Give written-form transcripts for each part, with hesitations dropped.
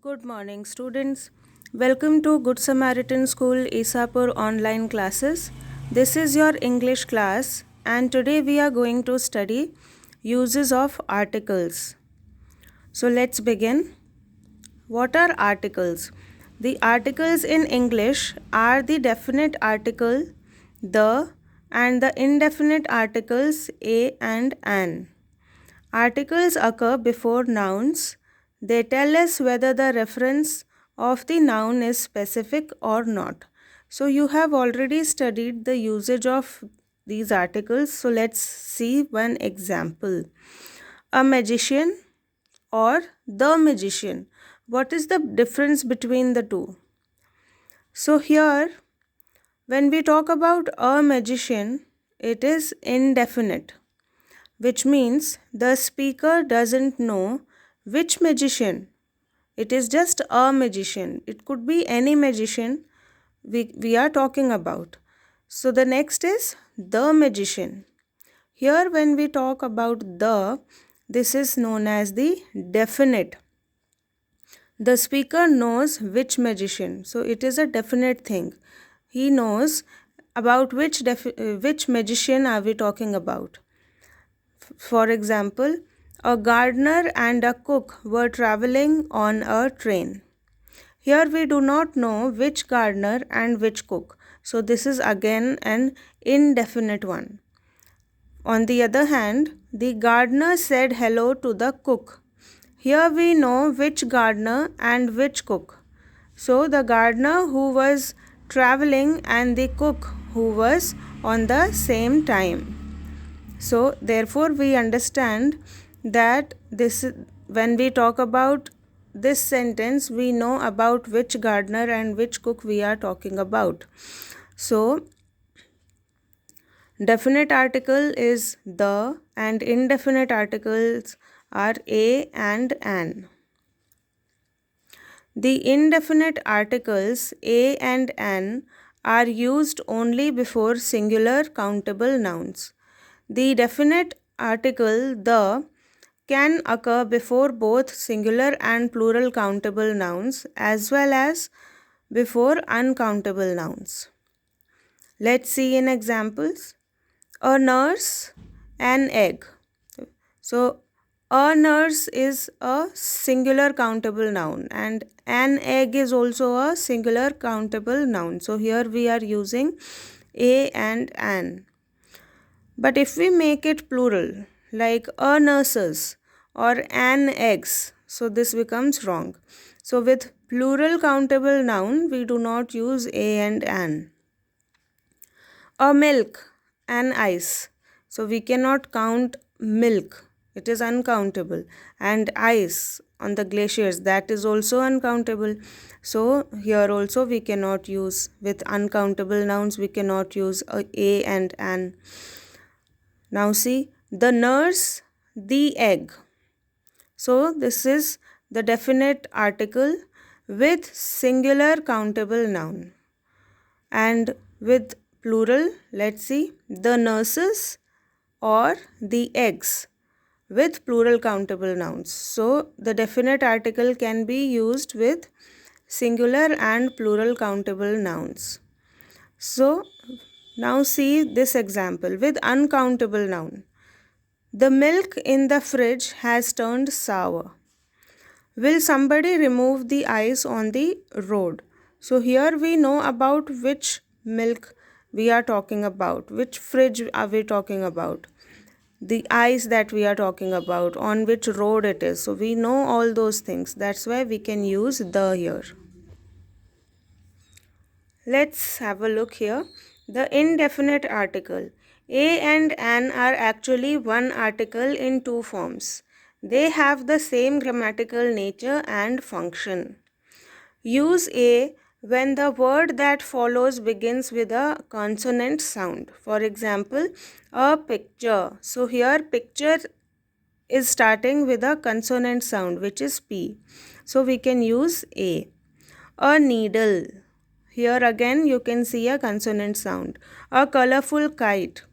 Good morning, students. Welcome to Good Samaritan School Isapur online classes. This is your English class, and today we are going to study uses of articles. So let's begin. What are articles? The articles in English are the definite article, the, and the indefinite articles a and an. Articles occur before nouns. They tell us whether the reference of the noun is specific or not. So you have already studied the usage of these articles. So let's see one example. A magician or the magician. What is the difference between the two? So here, when we talk about a magician, it is indefinite, which means the speaker doesn't know which magician. It is just a magician. It could be any magician we are talking about. So the next is the magician. Here, when we talk about this is known as the definite. The speaker knows which magician. So it is a definite thing. He knows about which magician are we talking about. For example, a gardener and a cook were traveling on a train. Here we do not know which gardener and which cook. So this is again an indefinite one. On the other hand, the gardener said hello to the cook. Here we know which gardener and which cook. So the gardener who was traveling and the cook who was on the same time. So therefore we understand that when we talk about this sentence, we know about which gardener and which cook we are talking about. So definite article is the and indefinite articles are a and an. The indefinite articles a and an are used only before singular countable nouns. The definite article the can occur before both singular and plural countable nouns as well as before uncountable nouns. Let's see in examples. A nurse, an egg. So, a nurse is a singular countable noun and an egg is also a singular countable noun. So, here we are using a and an. But if we make it plural, like a nurses or an eggs, so this becomes wrong. So with plural countable noun, we do not use a and an. A milk, an ice. So we cannot count milk. It is uncountable. And ice on the glaciers, that is also uncountable. So here also we cannot use with uncountable nouns, we cannot use a and an. Now see, the nurse, the egg. So this is the definite article with singular countable noun. And with plural, let's see, the nurses or the eggs with plural countable nouns. So the definite article can be used with singular and plural countable nouns. So now see this example with uncountable noun. The milk in the fridge has turned sour. Will somebody remove the ice on the road? So here we know about which milk we are talking about, which fridge are we talking about, the ice that we are talking about, on which road it is. So we know all those things. That's why we can use the here. Let's have a look here. The indefinite article. A and an are actually one article in two forms. They have the same grammatical nature and function. Use a when the word that follows begins with a consonant sound. For example, a picture. So here picture is starting with a consonant sound, which is P. So we can use a. A needle. Here again you can see a consonant sound. A colorful kite.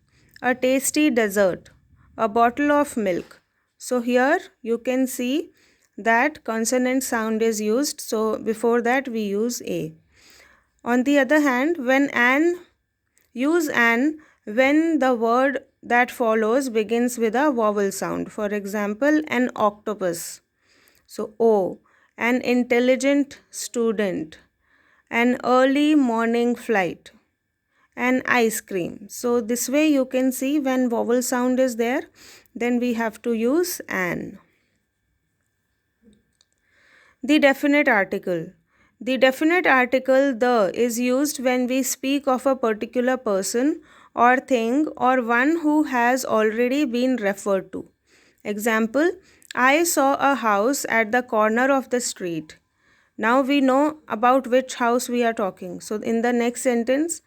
A tasty dessert. A bottle of milk. So here you can see that consonant sound is used, so before that we use a. On the other hand, use an when the word that follows begins with a vowel sound. For example, an octopus, so O, an intelligent student, an early morning flight, an ice cream. So this way you can see when vowel sound is there, then we have to use an. The definite article. The definite article the is used when we speak of a particular person or thing or one who has already been referred to. Example, I saw a house at the corner of the street. Now we know about which house we are talking. So in the next sentence,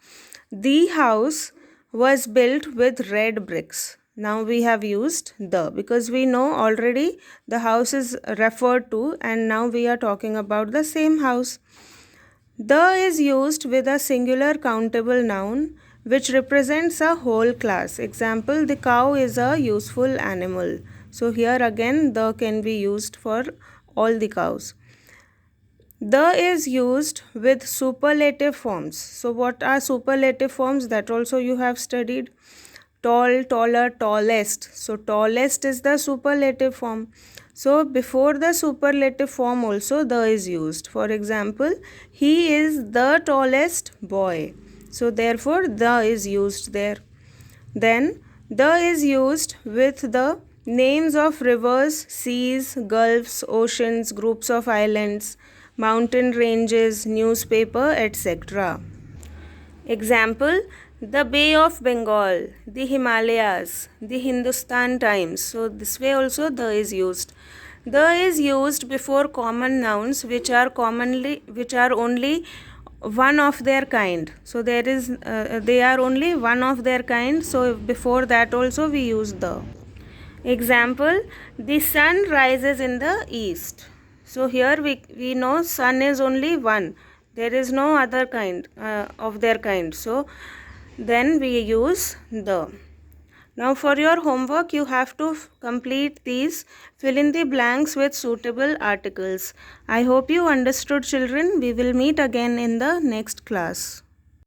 the house was built with red bricks. Now we have used the because we know already the house is referred to and now we are talking about the same house. The is used with a singular countable noun which represents a whole class. Example, the cow is a useful animal. So here again the can be used for all the cows. The is used with superlative forms. So what are superlative forms? That also you have studied. Tall, taller, tallest. So tallest is the superlative form. So before the superlative form also the is used. For example, he is the tallest boy. So therefore the is used there. Then the is used with the names of rivers, seas, gulfs, oceans, groups of islands, mountain ranges, newspaper, etc. Example, the Bay of Bengal, the Himalayas, the Hindustan Times. So this way also the is used. The is used before common nouns which are only one of their kind. So they are only one of their kind. So before that also we use the. Example, the sun rises in the east. So here we know sun is only one. There is no other kind of their kind. So then we use the. Now for your homework you have to complete these, fill in the blanks with suitable articles. I hope you understood, children. We will meet again in the next class.